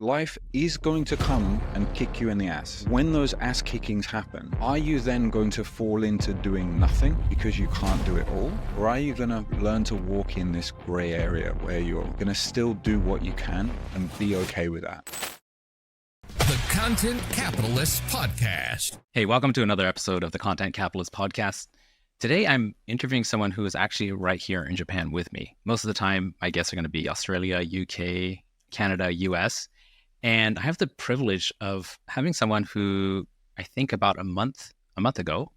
Life is going to come and kick you in the ass. When those ass kickings happen, are you then going to fall into doing nothing because you can't do it all? Or are you going to learn to walk in this gray area where you're going to still do what you can and be okay with that? The Content Capitalist Podcast. Hey, welcome to another episode of the Content Capitalist Podcast. Today, I'm interviewing someone who is actually right here in Japan with me. Most of the time, my guests are going to be Australia, UK, Canada, US. And I have the privilege of having someone who I think about a month ago,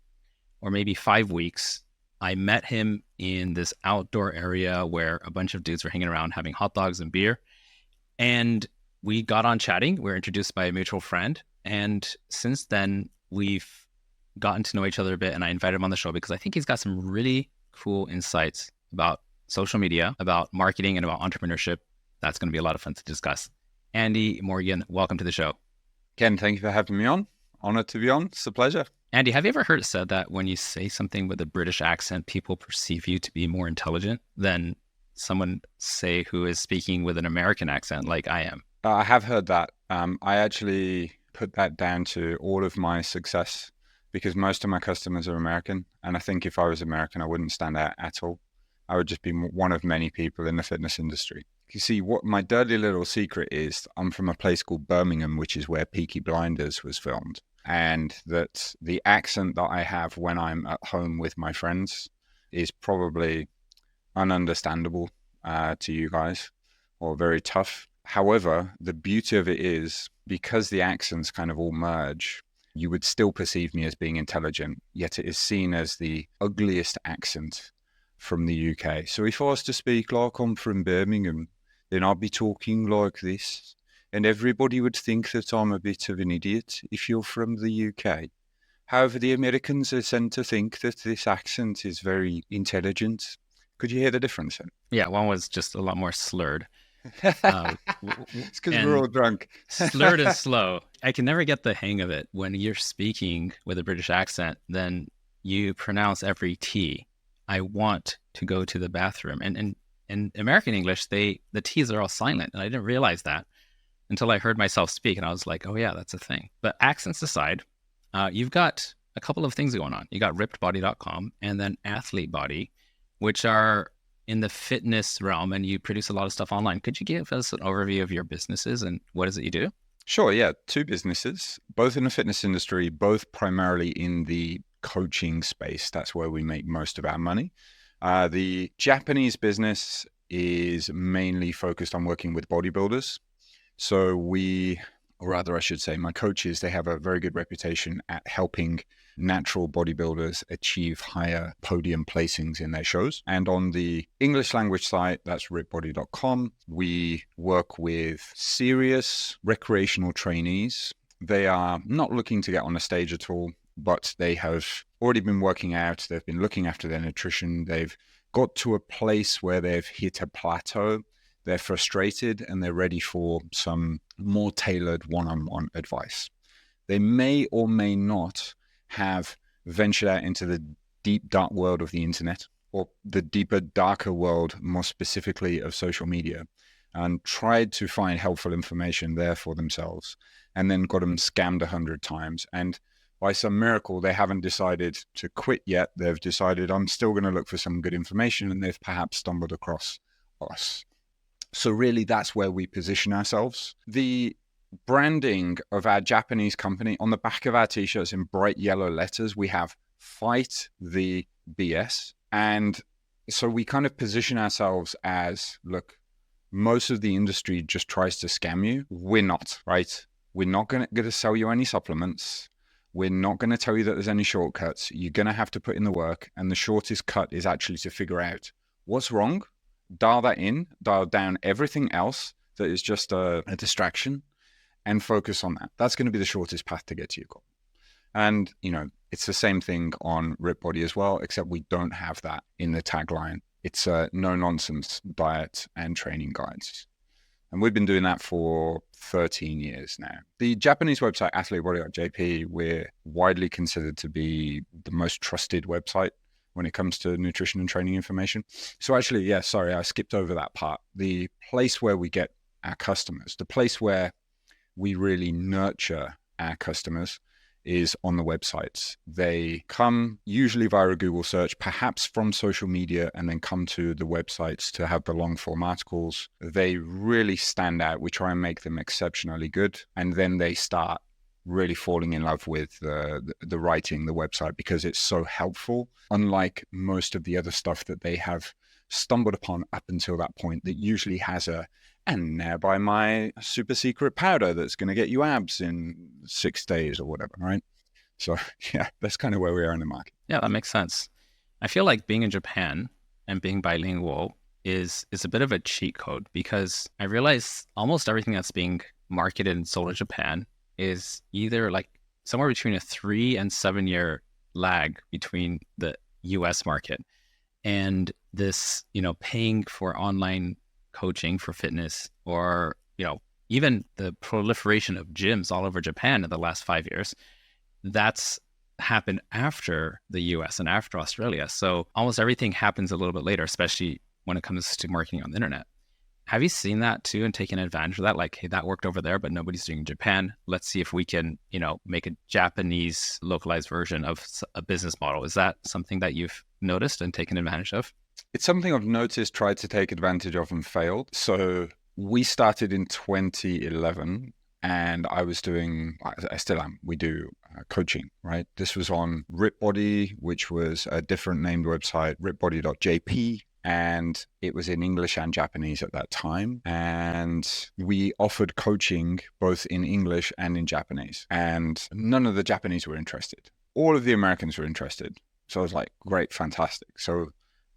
or maybe 5 weeks, I met him in this outdoor area where a bunch of dudes were hanging around having hot dogs and beer. And we got on chatting. We were introduced by a mutual friend. And since then, we've gotten to know each other a bit. And I invited him on the show because I think he's got some really cool insights about social media, about marketing, and about entrepreneurship. That's going to be a lot of fun to discuss. Andy Morgan, welcome to the show. Ken, thank you for having me on. Honored to be on. It's a pleasure. Andy, have you ever heard it said that when you say something with a British accent, people perceive you to be more intelligent than someone, say, who is speaking with an American accent like I am? I have heard that. I actually put that down to all of my success because most of my customers are American. And I think if I was American, I wouldn't stand out at all. I would just be one of many people in the fitness industry. You see, what my dirty little secret is, I'm from a place called Birmingham, which is where Peaky Blinders was filmed. And that the accent that I have when I'm at home with my friends is probably ununderstandable to you guys, or very tough. However, the beauty of it is, because the accents kind of all merge, you would still perceive me as being intelligent, yet it is seen as the ugliest accent from the UK. So if I was to speak like I'm from Birmingham, then I'd be talking like this, and everybody would think that I'm a bit of an idiot if you're from the UK. However, the Americans are tend to think that this accent is very intelligent. Could you hear the difference then? Yeah, one was just a lot more slurred. It's because we're all drunk. Slurred and slow. I can never get the hang of it. When you're speaking with a British accent, then you pronounce every T. I want to go to the bathroom. And in American English, the T's are all silent. And I didn't realize that until I heard myself speak. And I was like, oh yeah, that's a thing. But accents aside, you've got a couple of things going on. You got rippedbody.com and then athletebody, which are in the fitness realm, and you produce a lot of stuff online. Could you give us an overview of your businesses and what is it you do? Sure, yeah. 2 businesses, both in the fitness industry, both primarily in the coaching space. That's where we make most of our money. The Japanese business is mainly focused on working with bodybuilders. So I should say, my coaches, they have a very good reputation at helping natural bodybuilders achieve higher podium placings in their shows. And on the English language site, that's rippedbody.com, we work with serious recreational trainees. They are not looking to get on a stage at all, but they have already been working out. They've been looking after their nutrition. They've got to a place where they've hit a plateau. They're frustrated and they're ready for some more tailored one-on-one advice. They may or may not have ventured out into the deep, dark world of the internet, or the deeper, darker world, more specifically of social media, and tried to find helpful information there for themselves, and then got them scammed 100 times. And by some miracle, they haven't decided to quit yet. They've decided, I'm still going to look for some good information, and they've perhaps stumbled across us. So really, that's where we position ourselves. The branding of our Japanese company, on the back of our t-shirts in bright yellow letters, we have "Fight the BS." And so we kind of position ourselves as, look, most of the industry just tries to scam you. We're not, right? We're not going to sell you any supplements. We're not going to tell you that there's any shortcuts. You're going to have to put in the work. And the shortest cut is actually to figure out what's wrong, dial that in, dial down everything else that is just a distraction, and focus on that. That's going to be the shortest path to get to your goal. And, it's the same thing on Rippedbody as well, except we don't have that in the tagline. It's a no-nonsense diet and training guides. And we've been doing that for 13 years now. The Japanese website, athletebody.jp, we're widely considered to be the most trusted website when it comes to nutrition and training information. So actually, I skipped over that part. The place where we get our customers, the place where we really nurture our customers is on the websites. They come usually via a Google search, perhaps from social media, and then come to the websites to have the long form articles. They really stand out. We try and make them exceptionally good. And then they start really falling in love with the writing, the website, because it's so helpful, unlike most of the other stuff that they have stumbled upon up until that point that usually has and now buy my super secret powder that's going to get you abs in 6 days or whatever, right? So yeah, that's kind of where we are in the market. Yeah, that makes sense. I feel like being in Japan and being bilingual is a bit of a cheat code, because I realize almost everything that's being marketed and sold in Japan is either like somewhere between a 3 and 7 year lag between the US market and this, paying for online coaching for fitness, or, even the proliferation of gyms all over Japan in the last 5 years. That's happened after the US and after Australia. So almost everything happens a little bit later, especially when it comes to marketing on the internet. Have you seen that too and taken advantage of that? Like, hey, that worked over there, but nobody's doing it in Japan. Let's see if we can, make a Japanese localized version of a business model. Is that something that you've noticed and taken advantage of? It's something I've noticed, tried to take advantage of and failed. So we started in 2011 and I still am, we do coaching, right? This was on rippedbody, which was a different named website, rippedbody.jp. And it was in English and Japanese at that time. And we offered coaching both in English and in Japanese. And none of the Japanese were interested. All of the Americans were interested. So I was like, great, fantastic. So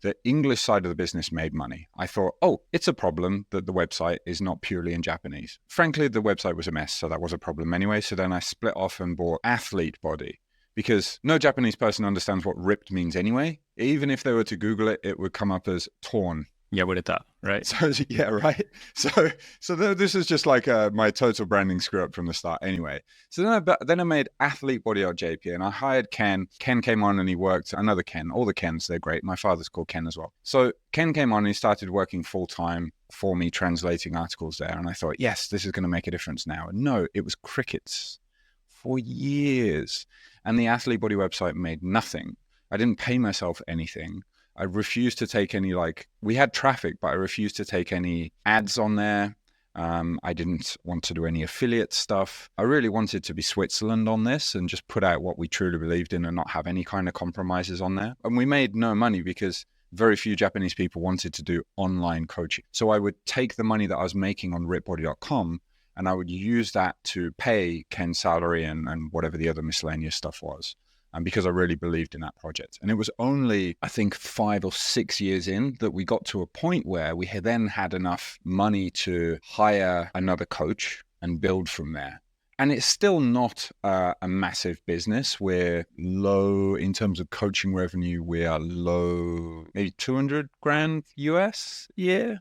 the English side of the business made money. I thought, it's a problem that the website is not purely in Japanese. Frankly, the website was a mess, so that was a problem anyway. So then I split off and bought athletebody, because no Japanese person understands what ripped means anyway. Even if they were to Google it, it would come up as torn. Yeah, what it thought, right? So yeah, right. So this is just like my total branding screw up from the start anyway. So then I made athletebody.jp and I hired Ken. Ken came on and he worked, another Ken, all the Kens, they're great. My father's called Ken as well. So Ken came on and he started working full time for me, translating articles there. And I thought, yes, this is going to make a difference now. And no, it was crickets for years. And the athletebody website made nothing. I didn't pay myself anything. I refused to take any, we had traffic, but I refused to take any ads on there. I didn't want to do any affiliate stuff. I really wanted to be Switzerland on this and just put out what we truly believed in and not have any kind of compromises on there. And we made no money because very few Japanese people wanted to do online coaching. So I would take the money that I was making on rippedbody.com and I would use that to pay Ken's salary and whatever the other miscellaneous stuff was. Because I really believed in that project. And it was only, I think, 5 or 6 years in that we got to a point where we had then had enough money to hire another coach and build from there. And it's still not a massive business. We're low in terms of coaching revenue. We are low, maybe 200 grand US a year,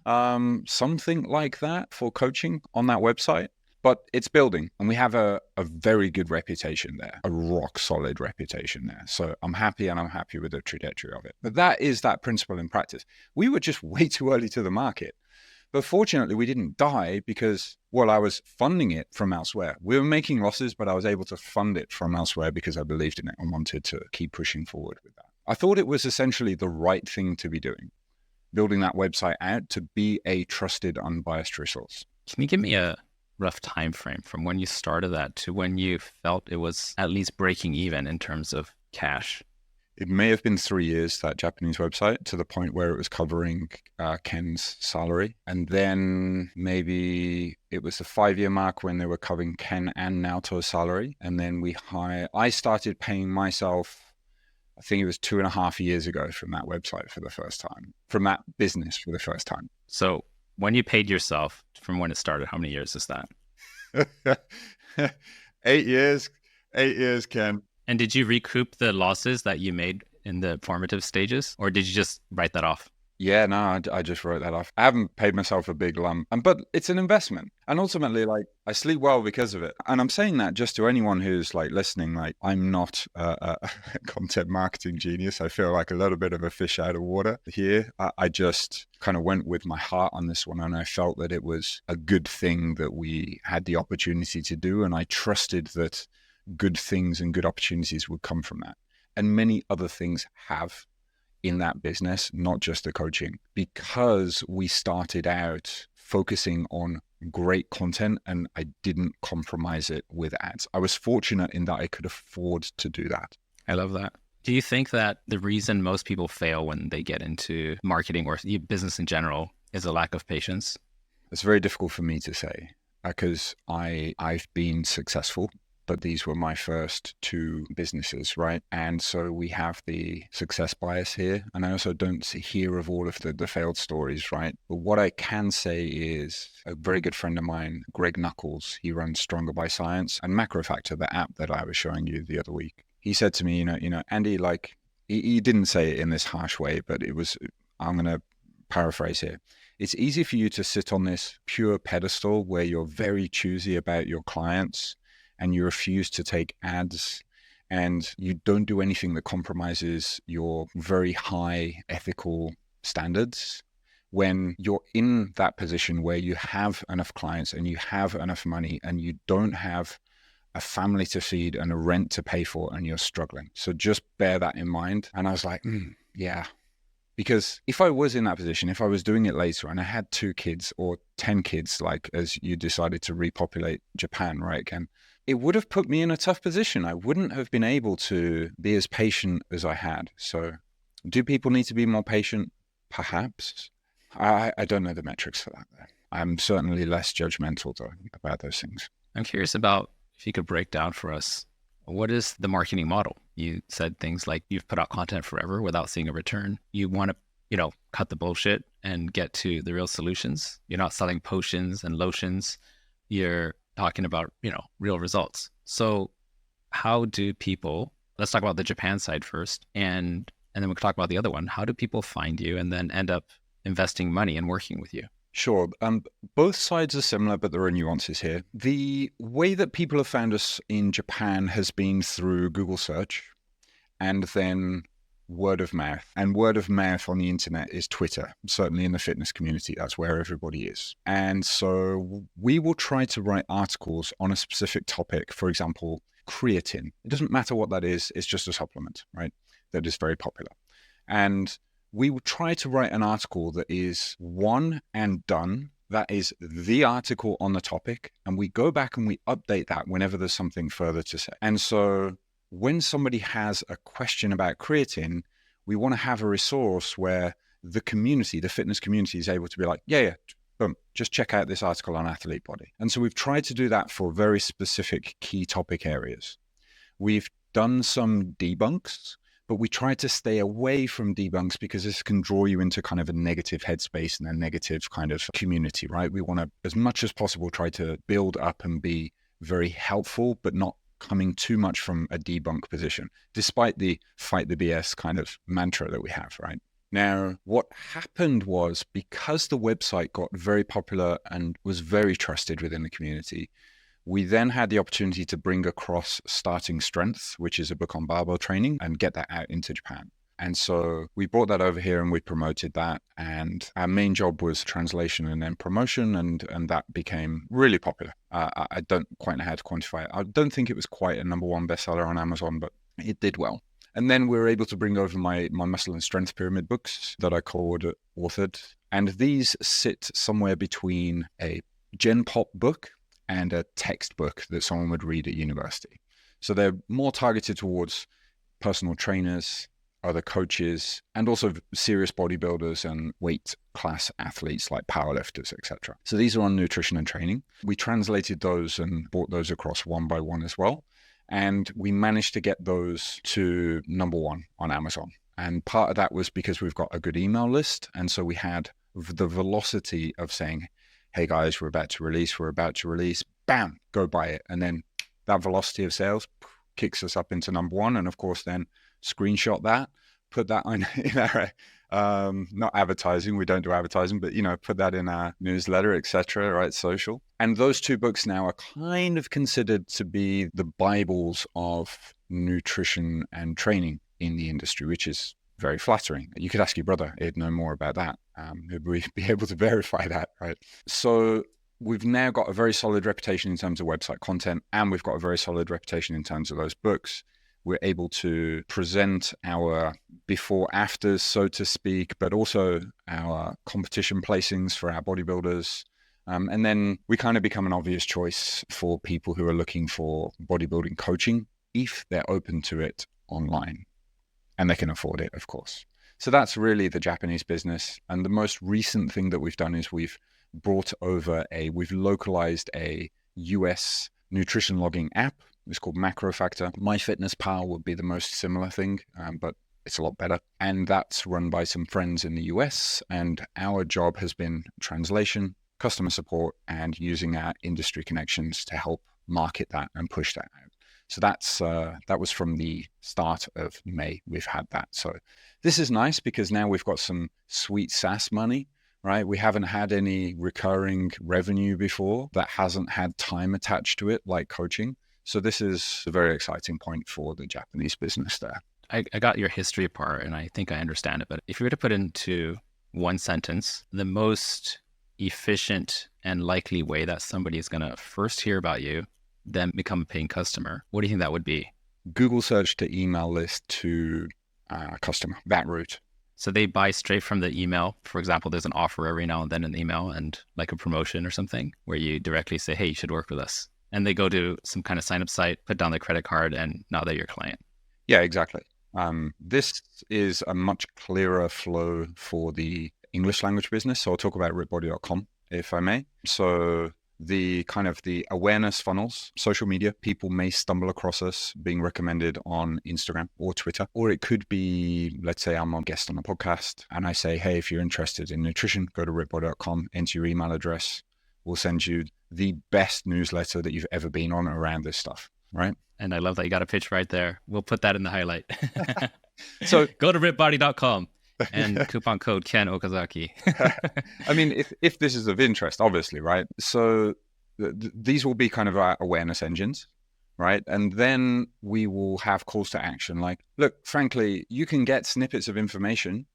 something like that for coaching on that website. But it's building, and we have a very good reputation there, a rock solid reputation there. So I'm happy, and I'm happy with the trajectory of it. But that is that principle in practice. We were just way too early to the market. But fortunately, we didn't die because, I was funding it from elsewhere. We were making losses, but I was able to fund it from elsewhere because I believed in it and wanted to keep pushing forward with that. I thought it was essentially the right thing to be doing, building that website out to be a trusted, unbiased resource. Can you give me a rough time frame from when you started that to when you felt it was at least breaking even in terms of cash? It may have been 3 years, that Japanese website, to the point where it was covering Ken's salary. And then maybe it was the 5-year mark when they were covering Ken and Naoto's salary. And then I started paying myself, I think it was 2.5 years ago, from that website for the first time, from that business for the first time. So when you paid yourself from when it started, how many years is that? 8 years. 8 years, Ken. And did you recoup the losses that you made in the formative stages, or did you just write that off? Yeah, no, I just wrote that off. I haven't paid myself a big lump, but it's an investment. And ultimately, like, I sleep well because of it. And I'm saying that just to anyone who's like listening, like, I'm not a content marketing genius. I feel like a little bit of a fish out of water here. I just kind of went with my heart on this one. And I felt that it was a good thing that we had the opportunity to do. And I trusted that good things and good opportunities would come from that. And many other things have in that business, not just the coaching, because we started out focusing on great content and I didn't compromise it with ads. I was fortunate in that I could afford to do that. I love that. Do you think that the reason most people fail when they get into marketing or business in general is a lack of patience? It's very difficult for me to say because I've been successful, but these were my first two businesses, right? And so we have the success bias here. And I also don't hear of all of the failed stories, right? But what I can say is a very good friend of mine, Greg Knuckles, he runs Stronger by Science and Macro Factor, the app that I was showing you the other week. He said to me, Andy, like, he didn't say it in this harsh way, but it was, I'm going to paraphrase here. It's easy for you to sit on this pure pedestal where you're very choosy about your clients and you refuse to take ads and you don't do anything that compromises your very high ethical standards when you're in that position where you have enough clients and you have enough money and you don't have a family to feed and a rent to pay for and you're struggling. So just bear that in mind. And I was like, yeah. Because if I was in that position, if I was doing it later and I had 2 kids or 10 kids, like as you decided to repopulate Japan, right, Ken? It would have put me in a tough position. I wouldn't have been able to be as patient as I had. So do people need to be more patient? Perhaps. I don't know the metrics for that, though. I'm certainly less judgmental, though, about those things. I'm curious about if you could break down for us, what is the marketing model? You said things like you've put out content forever without seeing a return. You want to, cut the bullshit and get to the real solutions. You're not selling potions and lotions. You're talking about, real results. So how do people, let's talk about the Japan side first, and then we can talk about the other one. How do people find you and then end up investing money and working with you? Sure. Both sides are similar, but there are nuances here. The way that people have found us in Japan has been through Google search and then word of mouth. And word of mouth on the internet is Twitter, certainly in the fitness community. That's where everybody is. And so we will try to write articles on a specific topic. For example, creatine. It doesn't matter what that is. It's just a supplement, right? That is very popular. And we will try to write an article that is one and done. That is the article on the topic. And we go back and we update that whenever there's something further to say. And so when somebody has a question about creatine, we want to have a resource where the community, the fitness community, is able to be like, yeah, boom, just check out this article on athletebody. And so we've tried to do that for very specific key topic areas. We've done some debunks, but we try to stay away from debunks because this can draw you into kind of a negative headspace and a negative kind of community, right? We want to, as much as possible, try to build up and be very helpful, but not coming too much from a debunk position, despite the fight the BS kind of mantra that we have, right? Now, what happened was because the website got very popular and was very trusted within the community, we then had the opportunity to bring across Starting Strength, which is a book on barbell training, and get that out into Japan. And so we brought that over here and we promoted that. And our main job was translation and then promotion. And that became really popular. I don't quite know how to quantify it. I don't think it was quite a #1 bestseller on Amazon, but it did well. And then we were able to bring over my muscle and strength pyramid books that I co-authored. And these sit somewhere between a Gen Pop book and a textbook that someone would read at university. So they're more targeted towards personal trainers, other coaches, and also serious bodybuilders and weight class athletes like powerlifters, etc. So these are on nutrition and training. We translated those and brought those across one by one as well. And we managed to get those to #1 on Amazon. And part of that was because we've got a good email list. And so we had the velocity of saying, hey guys, we're about to release, bam, go buy it. And then that velocity of sales kicks us up into #1. And of course, then screenshot that, put that in Not advertising. We don't do advertising, but, put that in our newsletter, etc. Right? Social. And those two books now are kind of considered to be the Bibles of nutrition and training in the industry, which is very flattering. You could ask your brother. He'd know more about that. He'd be able to verify that, right? So we've now got a very solid reputation in terms of website content, and we've got a very solid reputation in terms of those books. We're able to present our before afters, so to speak, but also our competition placings for our bodybuilders. And then we kind of become an obvious choice for people who are looking for bodybuilding coaching if they're open to it online and they can afford it, of course. So that's really the Japanese business. And the most recent thing that we've done is we've localized a US nutrition logging app. It's called Macro Factor. MyFitnessPal would be the most similar thing, but it's a lot better. And that's run by some friends in the US. And our job has been translation, customer support, and using our industry connections to help market that and push that out. So that was from the start of May. We've had that. So this is nice because now we've got some sweet SaaS money, right? We haven't had any recurring revenue before that hasn't had time attached to it, like coaching. So this is a very exciting point for the Japanese business there. I got your history part and I think I understand it. But if you were to put into one sentence, the most efficient and likely way that somebody is going to first hear about you, then become a paying customer, what do you think that would be? Google search to email list to customer, that route. So they buy straight from the email. For example, there's an offer every now and then in the email and like a promotion or something where you directly say, hey, you should work with us. And they go to some kind of sign-up site, put down their credit card, and now they're your client. Yeah, exactly. This is a much clearer flow for the English language business. So I'll talk about rippedbody.com, if I may. So the awareness funnels, social media, people may stumble across us being recommended on Instagram or Twitter, or it could be, let's say I'm a guest on a podcast and I say, hey, if you're interested in nutrition, go to rippedbody.com, enter your email address. We'll send you the best newsletter that you've ever been on around this stuff, right? And I love that you got a pitch right there. We'll put that in the highlight. So go to rippedbody.com and coupon code Ken Okazaki. I mean, if this is of interest, obviously, right? So these will be kind of our awareness engines, right? And then we will have calls to action like, look, frankly, you can get snippets of information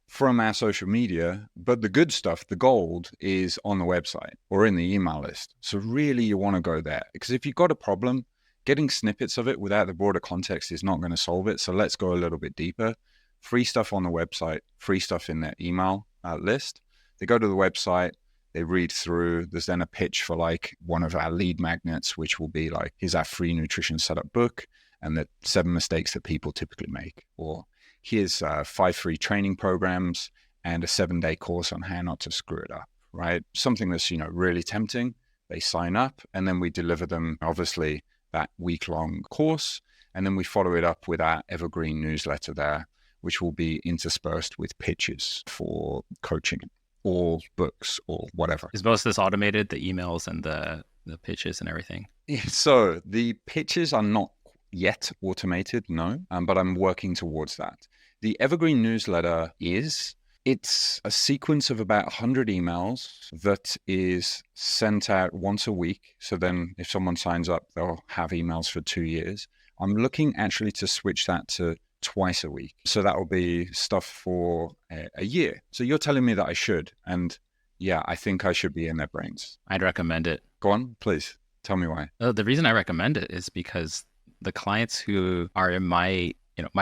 from our social media, but the good stuff, the gold, is on the website or in the email list. So really you want to go there because if you've got a problem, getting snippets of it without the broader context is not going to solve it. So let's go a little bit deeper. Free stuff on the website, free stuff in their email list. They go to the website, they read through. There's then a pitch for like one of our lead magnets, which will be like, here's our free nutrition setup book and the 7 mistakes that people typically make. Or here's 5 free training programs and a 7-day course on how not to screw it up, right? Something that's, really tempting. They sign up and then we deliver them, obviously, that week-long course. And then we follow it up with our evergreen newsletter there, which will be interspersed with pitches for coaching or books or whatever. Is most of this automated, the emails and the pitches and everything? So the pitches are not yet automated, no, but I'm working towards that. The evergreen newsletter it's a sequence of about 100 emails that is sent out once a week. So then if someone signs up, they'll have emails for 2 years. I'm looking actually to switch that to twice a week. So that will be stuff for a year. So you're telling me that I should. And yeah, I think I should be in their brains. I'd recommend it. Go on, please. Tell me why. The reason I recommend it is because the clients who are in my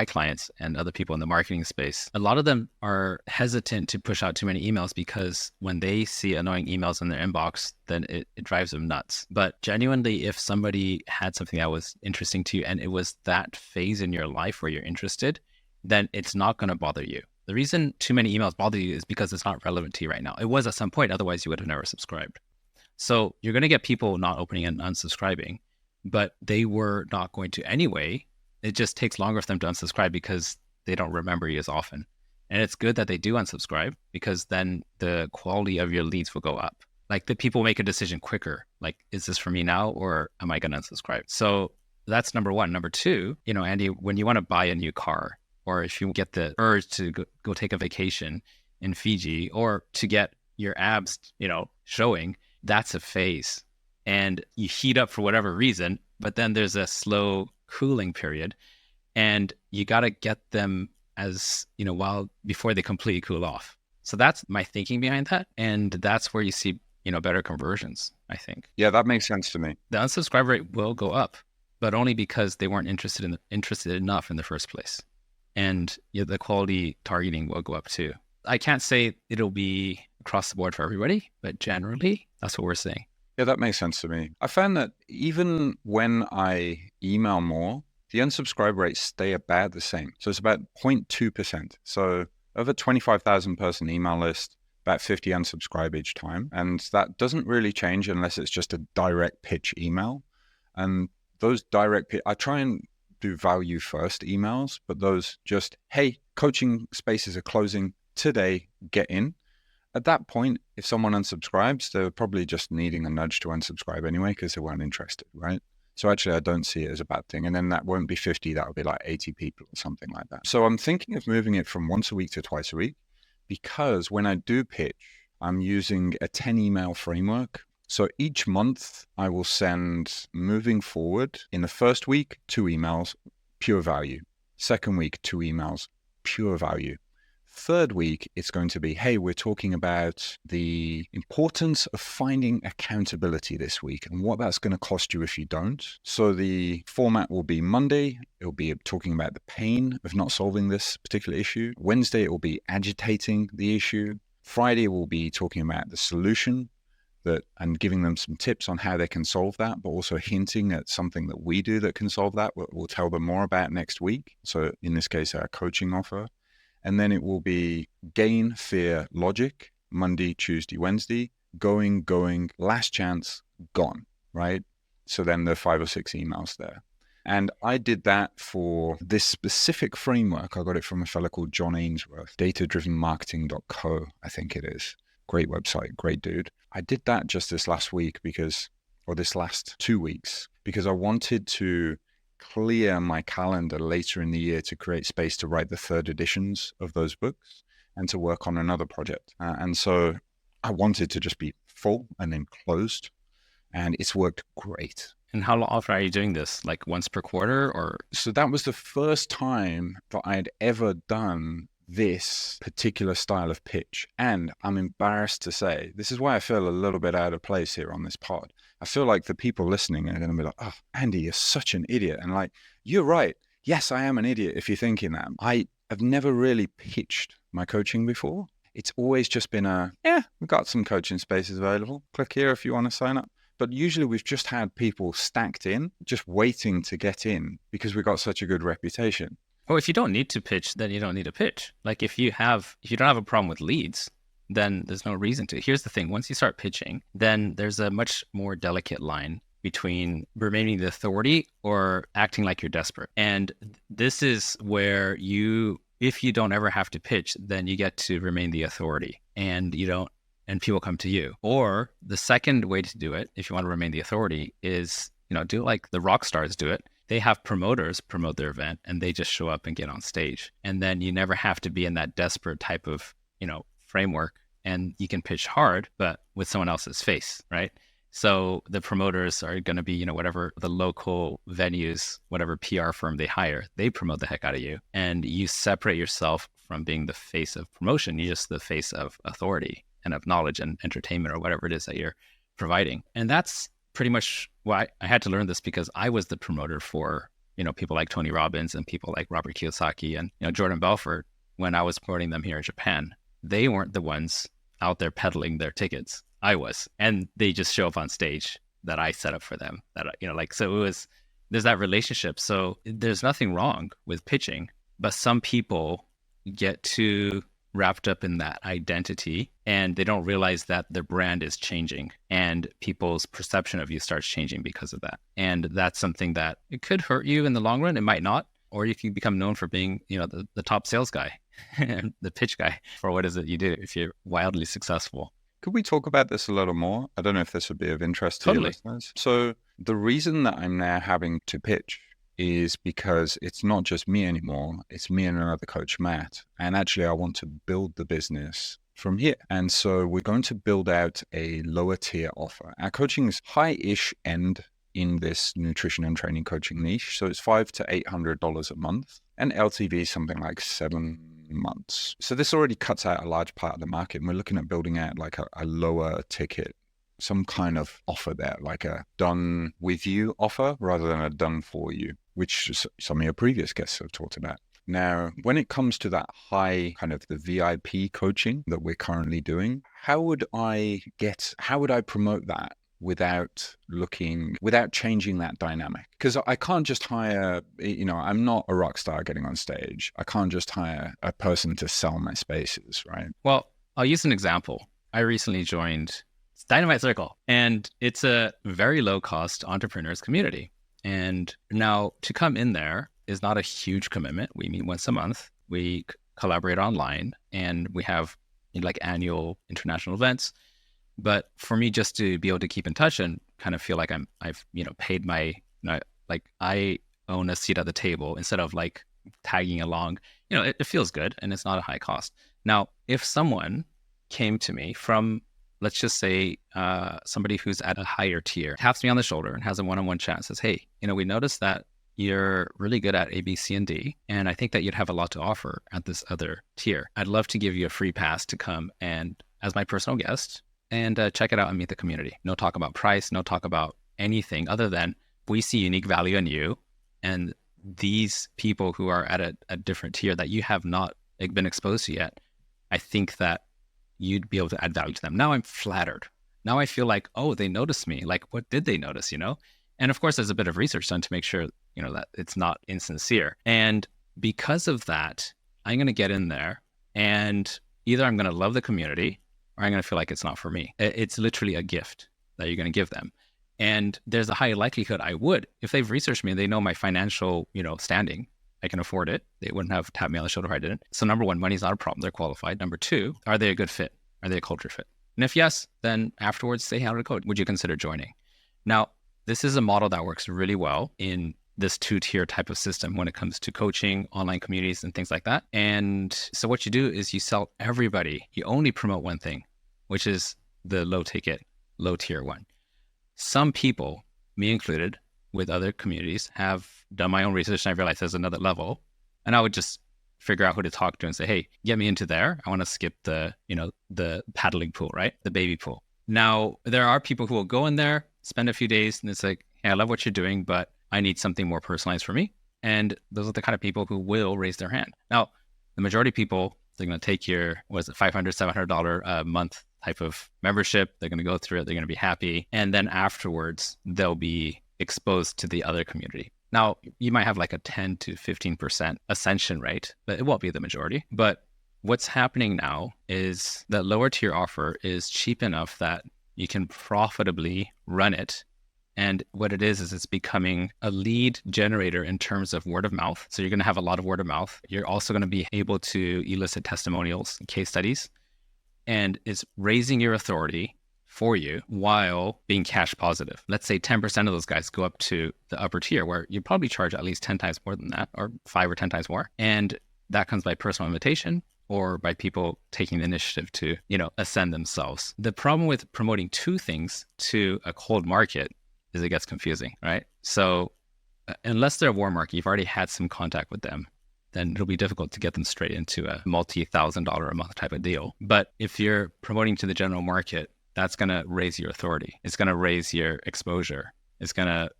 clients and other people in the marketing space, a lot of them are hesitant to push out too many emails because when they see annoying emails in their inbox, then it drives them nuts. But genuinely, if somebody had something that was interesting to you and it was that phase in your life where you're interested, then it's not going to bother you. The reason too many emails bother you is because it's not relevant to you right now. It was at some point, otherwise you would have never subscribed. So you're going to get people not opening and unsubscribing, but they were not going to anyway. It just takes longer for them to unsubscribe because they don't remember you as often. And it's good that they do unsubscribe because then the quality of your leads will go up. Like the people make a decision quicker. Like, is this for me now or am I going to unsubscribe? So that's number one. Number two, Andy, when you want to buy a new car, or if you get the urge to go take a vacation in Fiji, or to get your abs, showing, that's a phase. And you heat up for whatever reason, but then there's a slow cooling period, and you got to get them as, before they completely cool off. So that's my thinking behind that. And that's where you see, better conversions, I think. Yeah, that makes sense to me. The unsubscribe rate will go up, but only because they weren't interested enough in the first place. And the quality targeting will go up too. I can't say it'll be across the board for everybody, but generally that's what we're seeing. Yeah, that makes sense to me. I found that even when I email more, the unsubscribe rates stay about the same. So it's about 0.2%. So over 25,000 person email list, about 50 unsubscribe each time. And that doesn't really change unless it's just a direct pitch email. And those I try and do value first emails, but those just, hey, coaching spaces are closing today, get in. At that point, if someone unsubscribes, they're probably just needing a nudge to unsubscribe anyway because they weren't interested, right? So actually, I don't see it as a bad thing. And then that won't be 50, that'll be like 80 people or something like that. So I'm thinking of moving it from once a week to twice a week, because when I do pitch, I'm using a 10 email framework. So each month I will send, moving forward, in the first week, 2 emails, pure value. Second week, 2 emails, pure value. Third week, it's going to be, hey, we're talking about the importance of finding accountability this week and what that's going to cost you if you don't. So the format will be Monday, it'll be talking about the pain of not solving this particular issue. Wednesday, it will be agitating the issue. Friday, we'll be talking about the solution and giving them some tips on how they can solve that, but also hinting at something that we do that can solve that. We'll tell them more about next week. So in this case, our coaching offer. And then it will be gain, fear, logic, Monday, Tuesday, Wednesday, going, last chance, gone, right? So then there are 5 or 6 emails there. And I did that for this specific framework. I got it from a fellow called John Ainsworth, datadrivenmarketing.co, I think it is. Great website, great dude. I did that just this last week this last 2 weeks, because I wanted to clear my calendar later in the year to create space to write the 3rd editions of those books and to work on another project. And so I wanted to just be full and then closed, and it's worked great. And how often are you doing this? Like once per quarter or? So that was the first time that I'd ever done this particular style of pitch. And I'm embarrassed to say, this is why I feel a little bit out of place here on this pod. I feel like the people listening are going to be like, oh, Andy, you're such an idiot. And like, you're right. Yes, I am an idiot if you're thinking that. I have never really pitched my coaching before. It's always just been we've got some coaching spaces available. Click here if you want to sign up. But usually we've just had people stacked in, just waiting to get in because we've got such a good reputation. Or if you don't need to pitch, then you don't need to pitch. Like if you don't have a problem with leads, then there's no reason to. Here's the thing. Once you start pitching, then there's a much more delicate line between remaining the authority or acting like you're desperate. And this is where if you don't ever have to pitch, then you get to remain the authority and people come to you. Or the second way to do it, if you want to remain the authority, is, do like the rock stars do it. They have promoters promote their event and they just show up and get on stage. And then you never have to be in that desperate type of, framework, and you can pitch hard, but with someone else's face, right? So the promoters are going to be, whatever the local venues, whatever PR firm they hire, they promote the heck out of you. And you separate yourself from being the face of promotion. You're just the face of authority and of knowledge and entertainment or whatever it is that you're providing. And that's pretty much why I had to learn this, because I was the promoter for, people like Tony Robbins and people like Robert Kiyosaki and, Jordan Belfort when I was promoting them here in Japan. They weren't the ones out there peddling their tickets. I was. And they just show up on stage that I set up for them. So there's that relationship. So there's nothing wrong with pitching, but some people get too wrapped up in that identity and they don't realize that their brand is changing and people's perception of you starts changing because of that. And that's something that it could hurt you in the long run. It might not. Or you can become known for being, the top sales guy, the pitch guy for what is it you do if you're wildly successful. Could we talk about this a little more? I don't know if this would be of interest to your listeners. So the reason that I'm now having to pitch is because it's not just me anymore. It's me and another coach, Matt. And actually, I want to build the business from here. And so we're going to build out a lower tier offer. Our coaching is high-ish end in this nutrition and training coaching niche. So it's $500 to $800 a month, and LTV is something like 7 months. So this already cuts out a large part of the market. And we're looking at building out like a lower ticket, some kind of offer there, like a done with you offer rather than a done for you, which some of your previous guests have talked about. Now, when it comes to that high kind of the VIP coaching that we're currently doing, how would I promote that without changing that dynamic? Because I can't just hire, I'm not a rock star getting on stage. I can't just hire a person to sell my spaces, right? Well, I'll use an example. I recently joined Dynamite Circle, and it's a very low cost entrepreneurs community. And now to come in there is not a huge commitment. We meet once a month, we collaborate online, and we have like annual international events. But for me, just to be able to keep in touch and kind of feel like I've paid my, like I own a seat at the table instead of like tagging along, it feels good and it's not a high cost. Now, if someone came to me from, let's just say somebody who's at a higher tier, taps me on the shoulder and has a one-on-one chat and says, hey, we noticed that you're really good at A, B, C, and D, and I think that you'd have a lot to offer at this other tier. I'd love to give you a free pass to come and as my personal guest and check it out and meet the community. No talk about price, no talk about anything other than we see unique value in you and these people who are at a different tier that you have not been exposed to yet. I think that you'd be able to add value to them. Now I'm flattered. Now I feel like, oh, they noticed me. Like, what did they notice, And of course, there's a bit of research done to make sure, that it's not insincere. And because of that, I'm going to get in there and either I'm going to love the community or I'm going to feel like it's not for me. It's literally a gift that you're going to give them. And there's a high likelihood I would, if they've researched me and they know my financial, standing, I can afford it. They wouldn't have tapped me on the shoulder if I didn't. So number one, money's not a problem. They're qualified. Number two, are they a good fit? Are they a culture fit? And if yes, then afterwards say how to code. Would you consider joining? Now, this is a model that works really well in this two-tier type of system when it comes to coaching, online communities, and things like that. And so what you do is you sell everybody. You only promote one thing, which is the low ticket, low tier one. Some people, me included, with other communities, have done my own research and I've realized there's another level. And I would just figure out who to talk to and say, hey, get me into there. I want to skip the paddling pool, right? The baby pool. Now, there are people who will go in there, spend a few days, and it's like, hey, I love what you're doing, but I need something more personalized for me. And those are the kind of people who will raise their hand. Now, the majority of people, they're going to take your, $500, $700 a month type of membership. They're going to go through it. They're going to be happy. And then afterwards, they'll be exposed to the other community. Now, you might have like a 10 to 15% ascension rate, but it won't be the majority. But what's happening now is that lower tier offer is cheap enough that you can profitably run it. And what it is it's becoming a lead generator in terms of word of mouth. So you're going to have a lot of word of mouth. You're also going to be able to elicit testimonials and case studies. And it's raising your authority for you while being cash positive. Let's say 10% of those guys go up to the upper tier where you probably charge at least 10 times more than that, or 5 or 10 times more. And that comes by personal invitation or by people taking the initiative to, ascend themselves. The problem with promoting two things to a cold market is it gets confusing, right? So unless they're a warm market, you've already had some contact with them, then it'll be difficult to get them straight into a multi-$1,000 a month type of deal. But if you're promoting to the general market, that's going to raise your authority. It's going to raise your exposure. It's going to,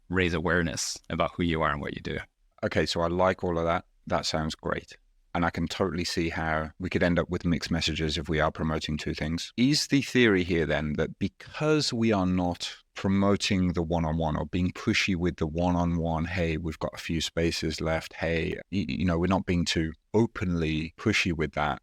raise awareness about who you are and what you do. Okay, so I like all of that. That sounds great. And I can totally see how we could end up with mixed messages if we are promoting two things. Is the theory here then that because we are not promoting the one-on-one or being pushy with the one-on-one, hey, we've got a few spaces left, hey, we're not being too openly pushy with that,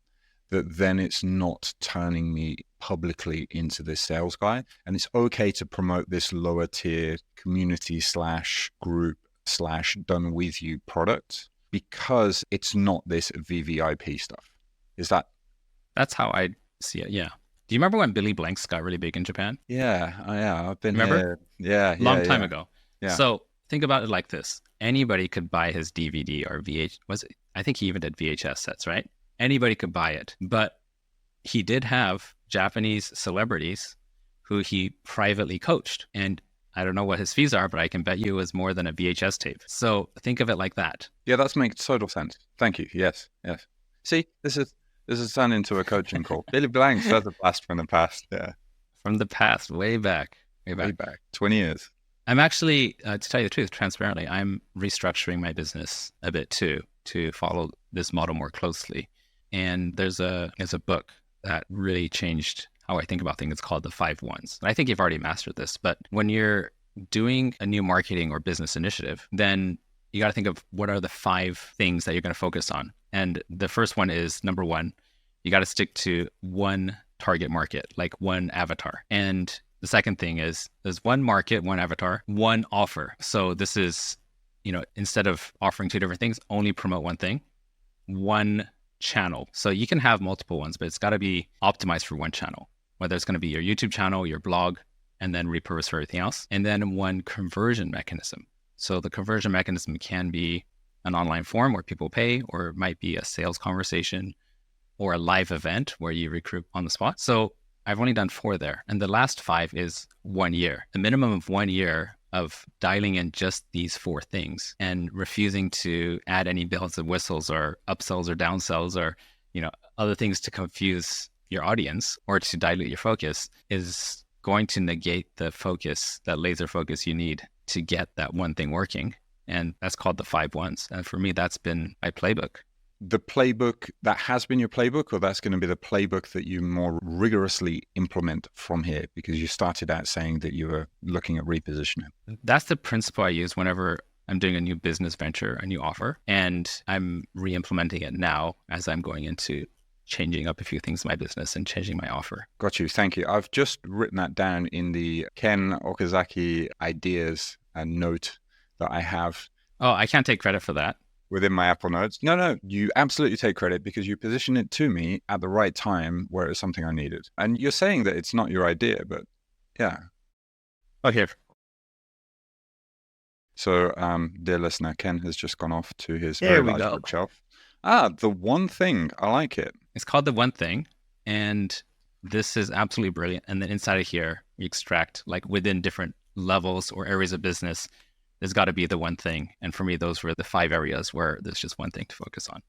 that then it's not turning me publicly into this sales guy. And it's okay to promote this lower tier community / group / done with you product because it's not this VVIP stuff. Is that? That's how I see it, yeah. Do you remember when Billy Blanks got really big in Japan? Yeah. I've been Remember? here. Yeah. Long time ago. Yeah. So think about it like this. anybody could buy his DVD or I think he even did VHS sets, right? Anybody could buy it. But he did have Japanese celebrities who he privately coached. And I don't know what his fees are, but I can bet you it was more than a VHS tape. So think of it like that. Yeah, that makes total sense. Thank you. Yes. See, this is turned into a coaching call. Billy Blanks, that's a blast from the past. Yeah. From the past, way back. 20 years. I'm actually, to tell you the truth, transparently, I'm restructuring my business a bit too, to follow this model more closely. And there's a book that really changed how I think about things. It's called The 5 Ones. And I think you've already mastered this, but when you're doing a new marketing or business initiative, then you got to think of what are the 5 things that you're going to focus on. And the first one is, number 1, you got to stick to one target market, like one avatar. And the second thing is there's one market, one avatar, one offer. So this is, instead of offering 2 different things, only promote one thing, one channel. So you can have multiple ones, but it's got to be optimized for one channel, whether it's going to be your YouTube channel, your blog, and then repurpose for everything else. And then one conversion mechanism. So the conversion mechanism can be an online form where people pay, or it might be a sales conversation or a live event where you recruit on the spot. So I've only done 4 there. And the last 5 is 1 year, a minimum of 1 year of dialing in just these 4 things and refusing to add any bells and whistles or upsells or downsells or, other things to confuse your audience or to dilute your focus is going to negate the focus, that laser focus you need to get that one thing working. And that's called the 5 Ones. And for me, that's been my playbook. The playbook that has been your playbook, or that's going to be the playbook that you more rigorously implement from here? Because you started out saying that you were looking at repositioning. That's the principle I use whenever I'm doing a new business venture, a new offer, and I'm re-implementing it now as I'm going into changing up a few things in my business and changing my offer. Got you. Thank you. I've just written that down in the Ken Okazaki ideas and note that I have. Oh, I can't take credit for that. Within my Apple Notes. No, you absolutely take credit because you positioned it to me at the right time where it was something I needed. And you're saying that it's not your idea, but yeah. Oh, here. So, dear listener, Ken has just gone off to his very large bookshelf. The one thing. I like it. It's called The One Thing. And this is absolutely brilliant. And then inside of here, we extract, like within different levels or areas of business, there's got to be the one thing. And for me, those were the 5 areas where there's just one thing to focus on.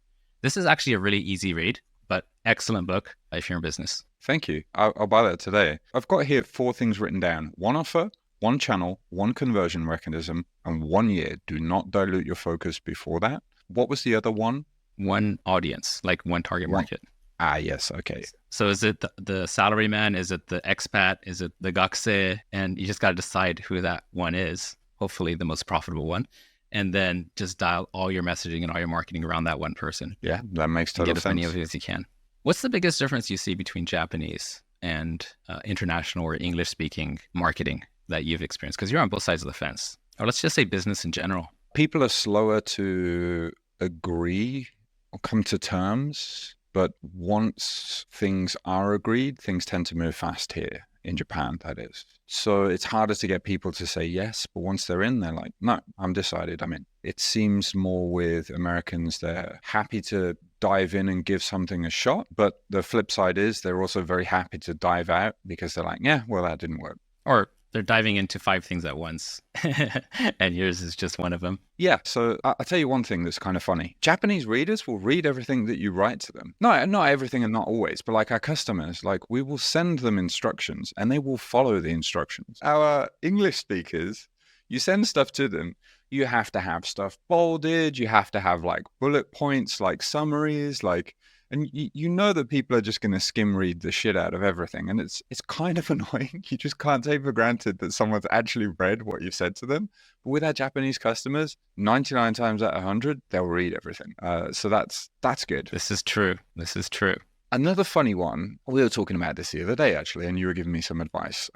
This is actually a really easy read, but excellent book if you're in business. Thank you. I'll buy that today. I've got here 4 things written down. 1 offer, 1 channel, 1 conversion mechanism, and 1 year. Do not dilute your focus before that. What was the other one? 1 audience, like 1 target market. Yes. Okay. So is it the salaryman? Is it the expat? Is it the gakse? And you just got to decide who that one is. Hopefully the most profitable one, and then just dial all your messaging and all your marketing around that one person. Yeah, that makes total sense. Get as many of it as you can. What's the biggest difference you see between Japanese and international or English-speaking marketing that you've experienced? Because you're on both sides of the fence. Or let's just say business in general. People are slower to agree or come to terms, but once things are agreed, things tend to move fast here. In Japan, that is. So it's harder to get people to say yes, but once they're in, they're like, no, I'm decided. I mean, it seems more with Americans, they're happy to dive in and give something a shot, but the flip side is they're also very happy to dive out because they're like, yeah, well, that didn't work. Or they're diving into 5 things at once, and yours is just one of them. Yeah, so I'll tell you one thing that's kind of funny. Japanese readers will read everything that you write to them. No, not everything and not always, but like our customers, like we will send them instructions and they will follow the instructions. Our English speakers, you send stuff to them, you have to have stuff bolded, you have to have like bullet points, like summaries, like... And you know that people are just going to skim read the shit out of everything. And it's kind of annoying. You just can't take for granted that someone's actually read what you've said to them. But with our Japanese customers, 99 times out of 100, they'll read everything. So that's good. This is true. Another funny one, we were talking about this the other day, actually, and you were giving me some advice.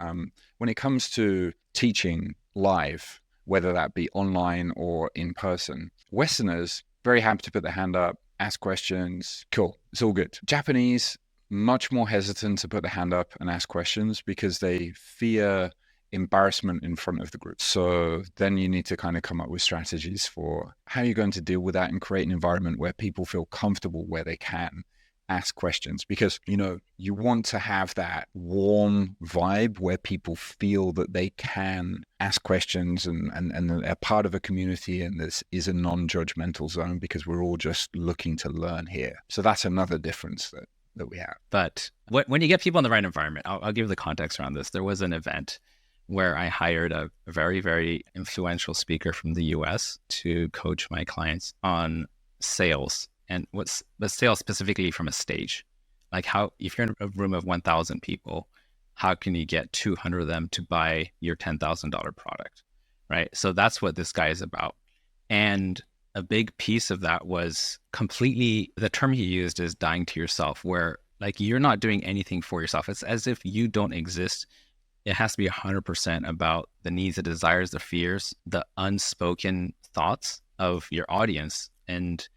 When it comes to teaching live, whether that be online or in person, Westerners, very happy to put their hand up, ask questions. Cool. It's all good. Japanese, much more hesitant to put their hand up and ask questions because they fear embarrassment in front of the group. So then you need to kind of come up with strategies for how you're going to deal with that and create an environment where people feel comfortable, where they can ask questions, because you want to have that warm vibe where people feel that they can ask questions and they're part of a community, and this is a non-judgmental zone because we're all just looking to learn here. So that's another difference that we have. But when you get people in the right environment, I'll give the context around this. There was an event where I hired a very, very influential speaker from the US to coach my clients on sales. And the sales specifically from a stage, like how, if you're in a room of 1,000 people, how can you get 200 of them to buy your $10,000 product, right? So that's what this guy is about. And a big piece of that was completely, the term he used is dying to yourself, where like you're not doing anything for yourself. It's as if you don't exist. It has to be 100% about the needs, the desires, the fears, the unspoken thoughts of your audience. And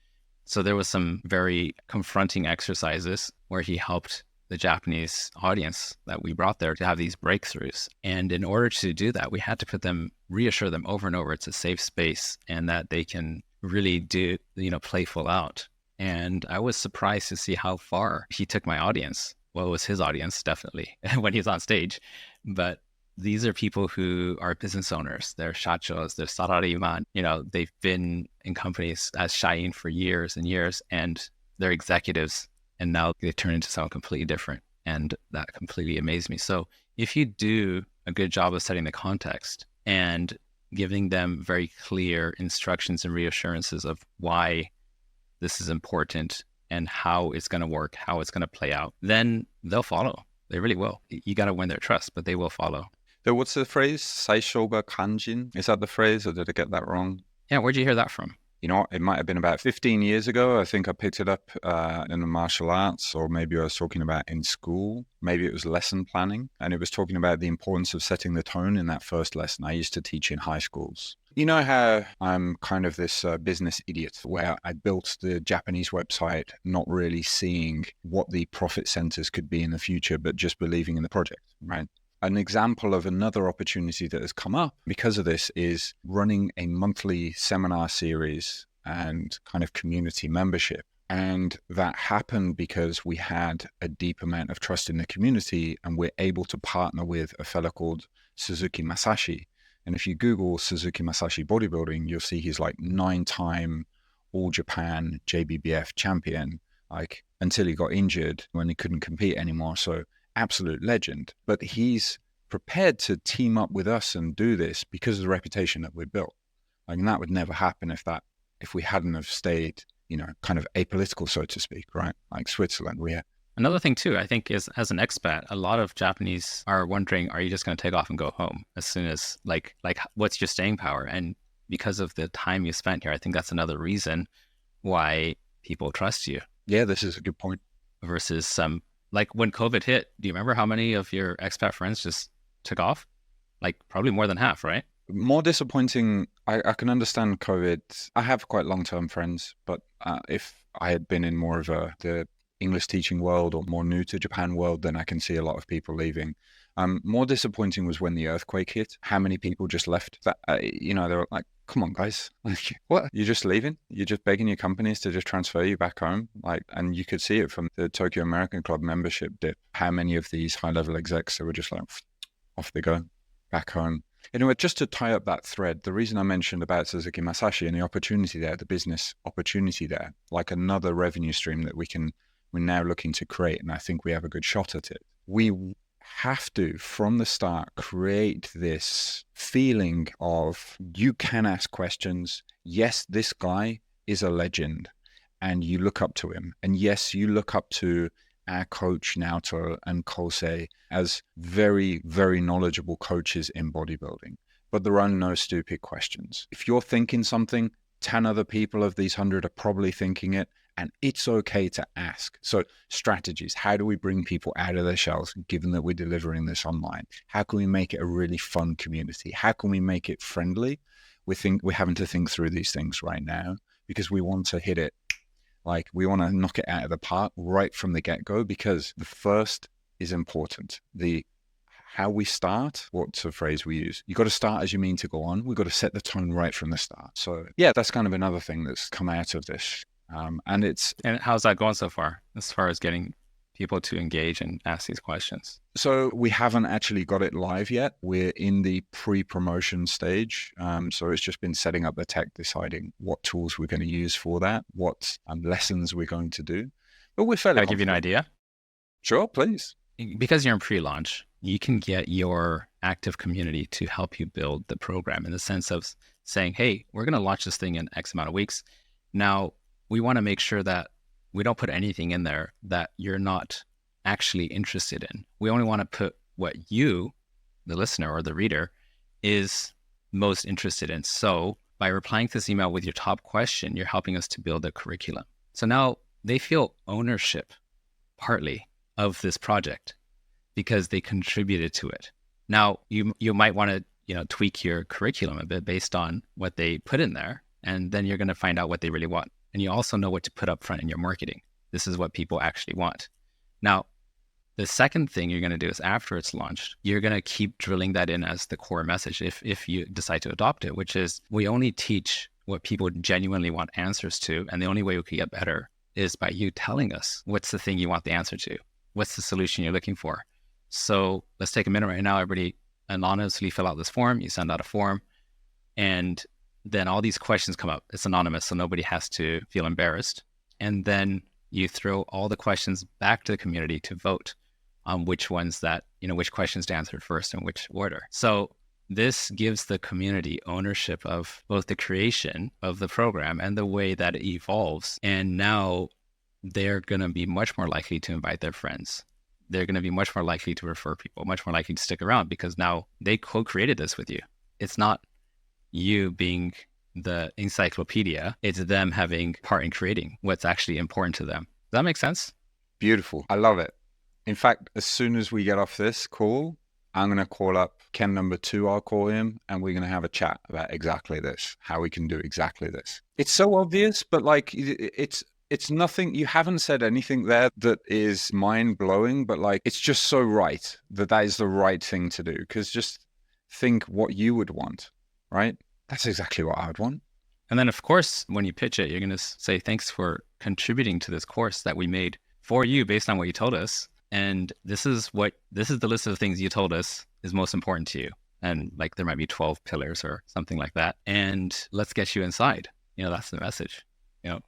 so there was some very confronting exercises where he helped the Japanese audience that we brought there to have these breakthroughs. And in order to do that, we had to reassure them over and over it's a safe space and that they can really do, play full out. And I was surprised to see how far he took my audience. Well, it was his audience, definitely, when he's on stage. But these are people who are business owners. They're shachos, they're sarariman. They've been in companies as Shain for years and years, and they're executives. And now they've turned into someone completely different. And that completely amazed me. So if you do a good job of setting the context and giving them very clear instructions and reassurances of why this is important and how it's going to work, how it's going to play out, then they'll follow. They really will. You got to win their trust, but they will follow. So what's the phrase? Saishoga kanjin? Is that the phrase, or did I get that wrong? Yeah, where'd you hear that from? It might have been about 15 years ago. I think I picked it up in the martial arts, or maybe I was talking about in school. Maybe it was lesson planning. And it was talking about the importance of setting the tone in that first lesson. I used to teach in high schools. You know how I'm kind of this business idiot where I built the Japanese website, not really seeing what the profit centers could be in the future, but just believing in the project, right? An example of another opportunity that has come up because of this is running a monthly seminar series and kind of community membership. And that happened because we had a deep amount of trust in the community, and we're able to partner with a fellow called Suzuki Masashi. And if you Google Suzuki Masashi bodybuilding, you'll see he's like 9-time All Japan JBBF champion, like until he got injured when he couldn't compete anymore. So absolute legend. But he's prepared to team up with us and do this because of the reputation that we built. Like, and that would never happen if we hadn't have stayed, kind of apolitical, so to speak, right? Like Switzerland, Another thing too, I think, is as an expat, a lot of Japanese are wondering, are you just going to take off and go home as soon as like what's your staying power? And because of the time you spent here, I think that's another reason why people trust you. Yeah, this is a good point. Versus some, like when COVID hit, do you remember how many of your expat friends just took off? Like probably more than half, right? More disappointing. I can understand COVID. I have quite long-term friends, but if I had been in more of the English teaching world or more new to Japan world, then I can see a lot of people leaving. More disappointing was when the earthquake hit. How many people just left? That they were like, "Come on, guys! Like, what? You're just leaving? You're just begging your companies to just transfer you back home?" Like, and you could see it from the Tokyo American Club membership dip. How many of these high-level execs that were just like, off they go, back home. Anyway, just to tie up that thread, the reason I mentioned about Suzuki Masashi and the opportunity there, the business opportunity there, like another revenue stream that we're now looking to create, and I think we have a good shot at it. We have to, from the start, create this feeling of you can ask questions. Yes, this guy is a legend, and you look up to him. And yes, you look up to our coach Naoto and Kosei as very, very knowledgeable coaches in bodybuilding. But there are no stupid questions. If you're thinking something, 10 other people of these 100 are probably thinking it, and it's okay to ask. So strategies, how do we bring people out of their shells, given that we're delivering this online? How can we make it a really fun community? How can we make it friendly? We're having to think through these things right now because we want to hit it. Like, we want to knock it out of the park right from the get-go, because the first is important. how we start, what's a phrase we use? You got to start as you mean to go on. We've got to set the tone right from the start. So yeah, that's kind of another thing that's come out of this. And how's that going so far as getting people to engage and ask these questions? So we haven't actually got it live yet. We're in the pre-promotion stage. So it's just been setting up the tech, deciding what tools we're going to use for that, what lessons we're going to do. But we're fairly Can I give you an idea? Sure, please. Because you're in pre-launch, you can get your active community to help you build the program in the sense of saying, hey, we're going to launch this thing in X amount of weeks. Now, we want to make sure that we don't put anything in there that you're not actually interested in. We only want to put what you, the listener or the reader, is most interested in. So by replying to this email with your top question, you're helping us to build a curriculum. So now they feel ownership partly of this project because they contributed to it. Now you might want to tweak your curriculum a bit based on what they put in there, and then you're going to find out what they really want. And you also know what to put up front in your marketing. This is what people actually want. Now, the second thing you're going to do is after it's launched, you're going to keep drilling that in as the core message if you decide to adopt it, which is we only teach what people genuinely want answers to. And the only way we can get better is by you telling us what's the thing you want the answer to. What's the solution you're looking for? So let's take a minute right now. Everybody anonymously fill out this form. You send out a form, and then all these questions come up. It's anonymous, so nobody has to feel embarrassed. And then you throw all the questions back to the community to vote on which ones that, which questions to answer first and which order. So this gives the community ownership of both the creation of the program and the way that it evolves. And now they're going to be much more likely to invite their friends. They're going to be much more likely to refer people, much more likely to stick around because now they co-created this with you. It's not you being the encyclopedia, it's them having part in creating what's actually important to them. Does that make sense? Beautiful. I love it. In fact, as soon as we get off this call, I'm going to call up Ken number 2, I'll call him, and we're going to have a chat about exactly this, how we can do exactly this. It's so obvious, but like it's nothing, you haven't said anything there that is mind-blowing, but like it's just so right that is the right thing to do. Because just think what you would want, right? That's exactly what I would want. And then, of course, when you pitch it, you're going to say, thanks for contributing to this course that we made for you based on what you told us. And this is the list of things you told us is most important to you. And like there might be 12 pillars or something like that. And let's get you inside. That's the message.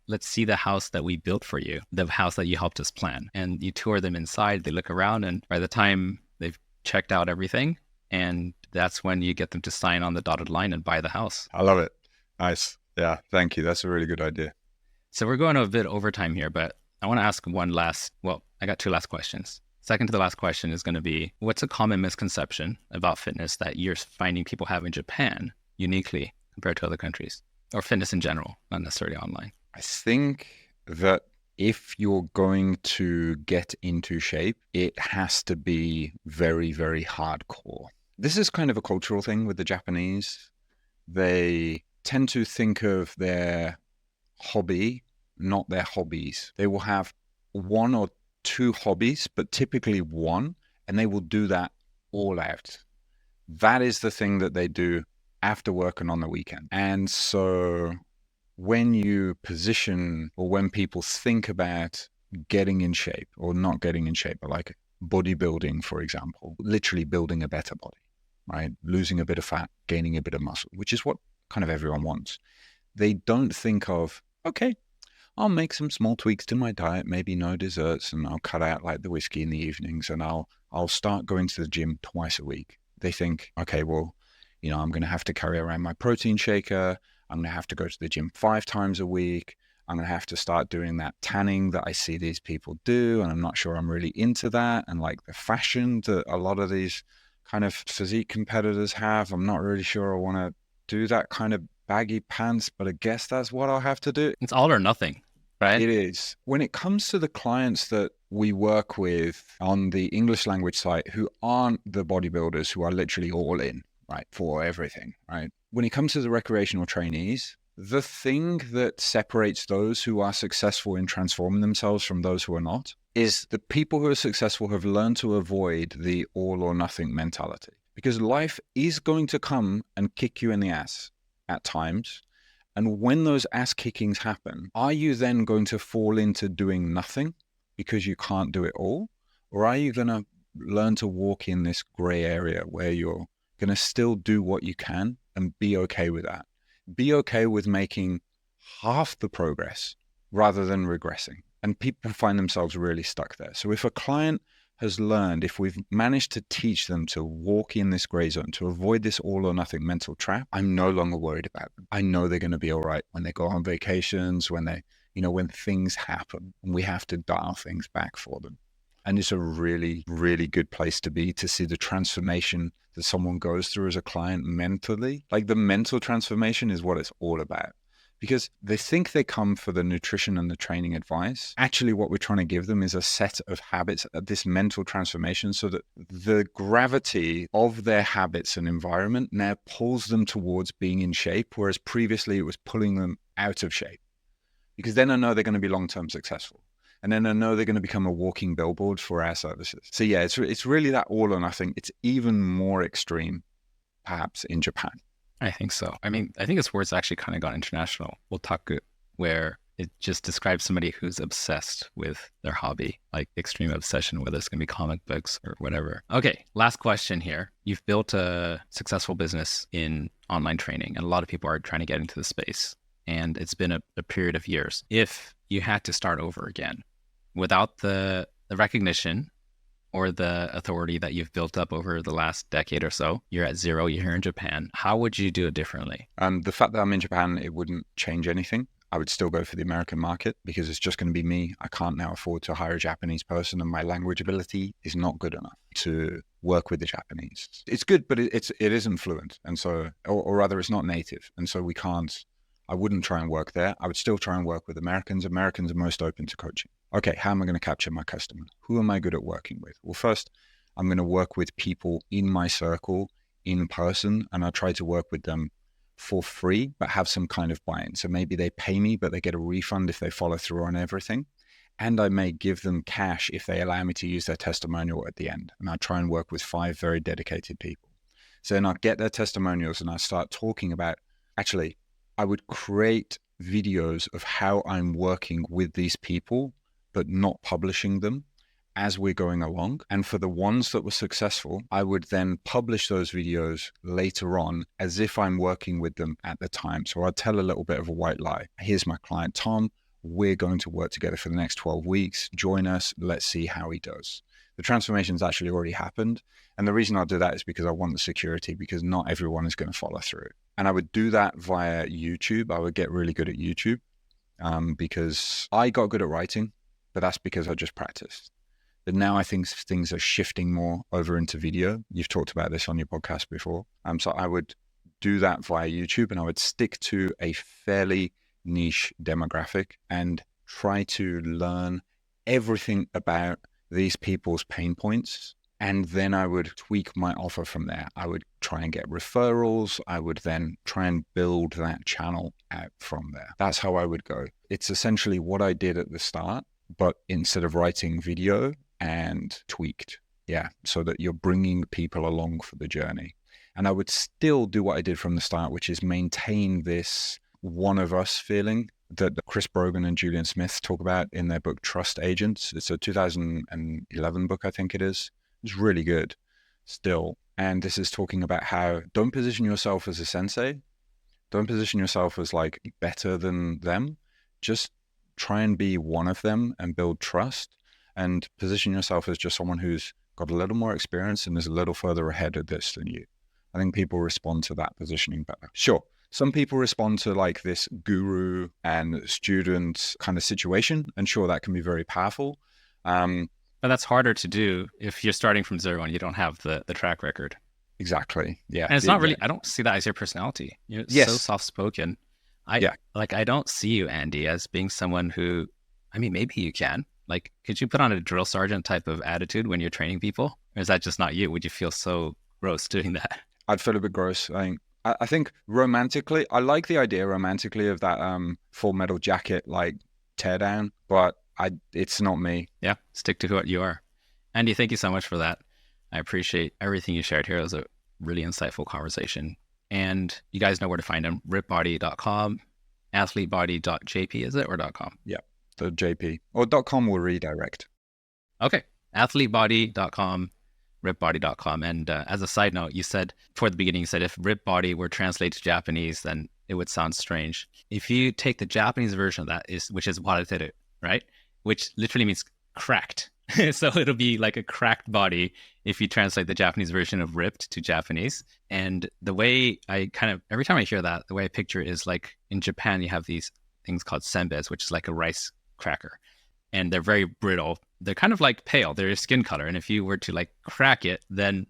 Let's see the house that we built for you, the house that you helped us plan. And you tour them inside, they look around, and by the time they've checked out everything, and that's when you get them to sign on the dotted line and buy the house. I love it. Nice. Yeah, thank you. That's a really good idea. So we're going a bit overtime here, but I want to ask I got 2 last questions. Second to the last question is going to be, what's a common misconception about fitness that you're finding people have in Japan uniquely compared to other countries, or fitness in general, not necessarily online? I think that if you're going to get into shape, it has to be very, very hardcore. This is kind of a cultural thing with the Japanese. They tend to think of their hobby, not their hobbies. They will have 1 or 2 hobbies, but typically 1, and they will do that all out. That is the thing that they do after work and on the weekend. And so when you position, or when people think about getting in shape or not getting in shape, but like bodybuilding, for example, literally building a better body, right? Losing a bit of fat, gaining a bit of muscle, which is what kind of everyone wants. They don't think of, okay, I'll make some small tweaks to my diet, maybe no desserts, and I'll cut out like the whiskey in the evenings, and I'll start going to the gym twice a week. They think, okay, well, I'm going to have to carry around my protein shaker. I'm going to have to go to the gym 5 times a week. I'm going to have to start doing that tanning that I see these people do. And I'm not sure I'm really into that. And like the fashion that a lot of these kind of physique competitors have, I'm not really sure I want to do that kind of baggy pants, but I guess that's what I'll have to do. It's all or nothing, right? It is. When it comes to the clients that we work with on the English language site who aren't the bodybuilders, who are literally all in, right, for everything, right? When it comes to the recreational trainees, The thing that separates those who are successful in transforming themselves from those who are not is the people who are successful have learned to avoid the all or nothing mentality. Because life is going to come and kick you in the ass at times. And when those ass kickings happen, are you then going to fall into doing nothing because you can't do it all? Or are you going to learn to walk in this gray area where you're going to still do what you can and be okay with that? Be okay with making half the progress rather than regressing. And people find themselves really stuck there. So if a client has learned, if we've managed to teach them to walk in this gray zone, to avoid this all or nothing mental trap, I'm no longer worried about them. I know they're going to be all right when they go on vacations, when they, when things happen and we have to dial things back for them. And it's a really, really good place to be, to see the transformation that someone goes through as a client mentally. Like the mental transformation is what it's all about. Because they think they come for the nutrition and the training advice. Actually, what we're trying to give them is a set of habits, this mental transformation, so that the gravity of their habits and environment now pulls them towards being in shape, whereas previously it was pulling them out of shape. Because then I know they're going to be long-term successful. And then I know they're going to become a walking billboard for our services. So yeah, it's really that all or nothing. It's even more extreme, perhaps, in Japan. I think so. I mean, I think this word's actually kind of gone international, otaku, where it just describes somebody who's obsessed with their hobby, like extreme obsession, whether it's going to be comic books or whatever. Okay, last question here. You've built a successful business in online training, and a lot of people are trying to get into the space. And it's been a period of years. If you had to start over again, without the recognition or the authority that you've built up over the last decade or so, you're at zero, you're here in Japan. How would you do it differently? The fact that I'm in Japan, it wouldn't change anything. I would still go for the American market because it's just going to be me. I can't now afford to hire a Japanese person, and my language ability is not good enough to work with the Japanese. It's good, but it isn't fluent. And so, or rather it's not native. And so I wouldn't try and work there. I would still try and work with Americans. Americans are most open to coaching. Okay, how am I going to capture my customer? Who am I good at working with? Well, first, I'm going to work with people in my circle in person, and I try to work with them for free, but have some kind of buy-in. So maybe they pay me, but they get a refund if they follow through on everything. And I may give them cash if they allow me to use their testimonial at the end. And I try and work with 5 very dedicated people. So then I'll get their testimonials and I start talking about, actually, I would create videos of how I'm working with these people, but not publishing them as we're going along. And for the ones that were successful, I would then publish those videos later on as if I'm working with them at the time. So I'd tell a little bit of a white lie. Here's my client, Tom. We're going to work together for the next 12 weeks. Join us. Let's see how he does. The transformation's actually already happened. And the reason I'll do that is because I want the security, because not everyone is going to follow through. And I would do that via YouTube. I would get really good at YouTube because I got good at writing, but that's because I just practiced. But now I think things are shifting more over into video. You've talked about this on your podcast before. So I would do that via YouTube, and I would stick to a fairly niche demographic and try to learn everything about these people's pain points. And then I would tweak my offer from there. I would try and get referrals. I would then try and build that channel out from there. That's how I would go. It's essentially what I did at the start, but instead of writing video and tweaked. Yeah. So that you're bringing people along for the journey. And I would still do what I did from the start, which is maintain this one of us feeling that Chris Brogan and Julian Smith talk about in their book, Trust Agents. It's a 2011 book, I think it is. It's really good still. And this is talking about how don't position yourself as a sensei. Don't position yourself as like better than them. Just try and be one of them and build trust, and position yourself as just someone who's got a little more experience and is a little further ahead of this than you. I think people respond to that positioning better. Sure. Some people respond to like this guru and student kind of situation. And sure, that can be very powerful. But that's harder to do if you're starting from zero and you don't have the track record. Exactly. Yeah. And it's not really, I don't see that as your personality. You're so soft-spoken. I don't see you, Andy, as being someone who, I mean, maybe you can. Like, could you put on a drill sergeant type of attitude when you're training people? Or is that just not you? Would you feel so gross doing that? I'd feel a bit gross. I think I think romantically, I like the idea romantically of that Full Metal Jacket like teardown, but it's not me. Yeah, stick to what you are. Andy, thank you so much for that. I appreciate everything you shared here. It was a really insightful conversation. And you guys know where to find them. rippedbody.com, athletebody.jp, is it, or .com? Yeah, the JP. Or .com will redirect. Okay, athletebody.com, rippedbody.com. And as a side note, you said, toward the beginning, you said if rippedbody were translated to Japanese, then it would sound strange. If you take the Japanese version of that, which is warateru, right? Which literally means cracked. So it'll be like a cracked body if you translate the Japanese version of ripped to Japanese. And the way I every time I hear that, the way I picture it is like in Japan, you have these things called senbes, which is like a rice cracker. And they're very brittle. They're kind of like pale. They're a skin color. And if you were to like crack it, then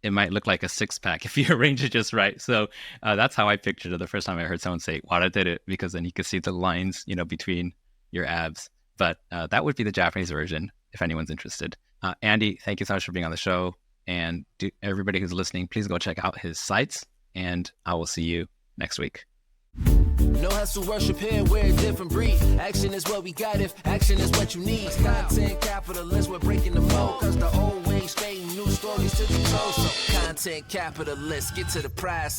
it might look like a six pack if you arrange it just right. So that's how I pictured it the first time I heard someone say warateru, because then you could see the lines, between your abs. But that would be the Japanese version, if anyone's interested. Andy, thank you so much for being on the show. And everybody who's listening, please go check out his sites. And I will see you next week. No hustle, worship here, we're a different breed. Action is what we got if action is what you need. Content capitalists, we're breaking the mold. Cause the old ways stay new stories to the close. So content capitalists, get to the prize.